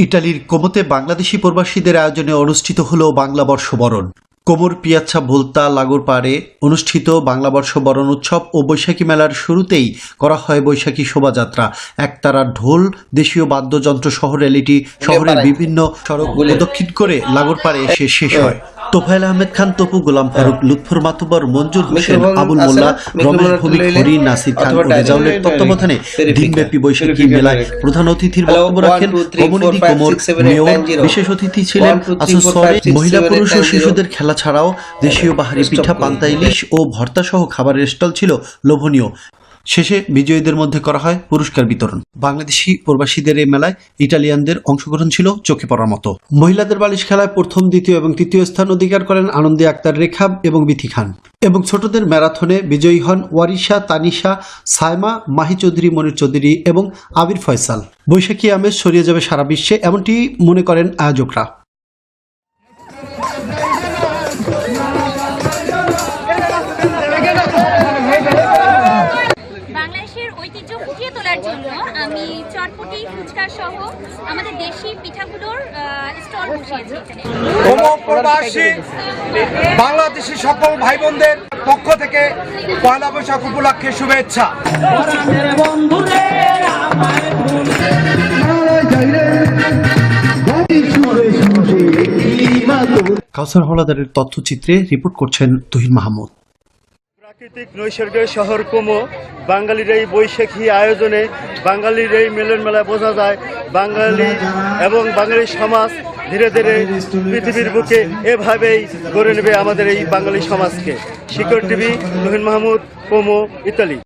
ইটালির কোমোতে বাংলাদেশি প্রবাসীদের আয়োজনে অনুষ্ঠিত হলো বাংলা বর্ষবরণ। কোমোর পিয়াচ্ছা ভোলতা লাগোর পাড়ে অনুষ্ঠিত বাংলা বর্ষবরণ উৎসব ও বৈশাখী মেলার শুরুতেই করা হয় বৈশাখী শোভাযাত্রা। একতারা ঢোল, দেশীয় বাদ্যযন্ত্র সহ র্যালিটি শহরের বিভিন্ন সড়ক প্রদক্ষিণ করে লাগোর পাড়ে এসে শেষ হয়। তোফায়েল আহমেদ খান, তপু, গোলাম ফারুক, লুৎফর মাতুব্বর, মঞ্জুর হোসেন, আবুল মোল্লা, রমেশ ভৌমিক, হরিণ, নাসির খান ও রেজাউলের তত্ত্বাবধানে দিনব্যাপী বৈশাখী মেলায় প্রধান অতিথির বক্তব্য রাখেন কমিউনিটি কোমোর মেয়র। বিশেষ অতিথি ছিলেন আসুসরে। মহিলা, পুরুষ ও শিশুদের খেলা ছাড়াও দেশীয় বাহারি পিঠা, পান্তা ইলিশ ও ভর্তা সহ খাবারের স্টল ছিল লোভনীয়। শেষে বিজয়ীদের মধ্যে করা হয় পুরস্কার বিতরণ। বাংলাদেশি প্রবাসীদের এই মেলায় ইটালিয়ানদের অংশগ্রহণ ছিল চোখে পড়ার মতো। মহিলাদের বালিশ খেলায় প্রথম, দ্বিতীয় এবং তৃতীয় স্থান অধিকার করেন আনন্দী আক্তার রেখা এবং বিথি খান। এবং ছোটদের ম্যারাথনে বিজয়ী হন ওয়ারিশা, তানিশা, সাইমা, মাহি চৌধুরী, মনির চৌধুরী এবং আবির ফয়সাল। বৈশাখী আমেজ ছড়িয়ে যাবে সারা বিশ্বে, এমনটি মনে করেন আয়োজকরা। ঐতিহ্য ফুটিয়ে তোলার জন্য আমি চটপটি, ফুচকা সহ আমাদের দেশি পিঠাগুলোর স্টল বসিয়েছি এখানে। কোমো প্রবাসী বাংলাদেশি সকল ভাই বোনদের পক্ষ থেকে পয়লা বৈশাখ উপলক্ষে শুভেচ্ছা। কাউসার হলাদারের তথ্যচিত্রে রিপোর্ট করছেন তুহিন মাহমুদ। প্রাকৃতিক নৈসর্গের শহর কোমো, বাঙালির এই বৈশাখী আয়োজনে, বাঙালির এই মিলন মেলায় বোঝা যায় বাঙালি এবং বাঙালি সমাজ ধীরে ধীরে পৃথিবীর বুকে এভাবেই গড়ে নেবে আমাদের এই বাঙালি সমাজকে। শিকড় TV, Tuhin Mahmud, Como, Italy.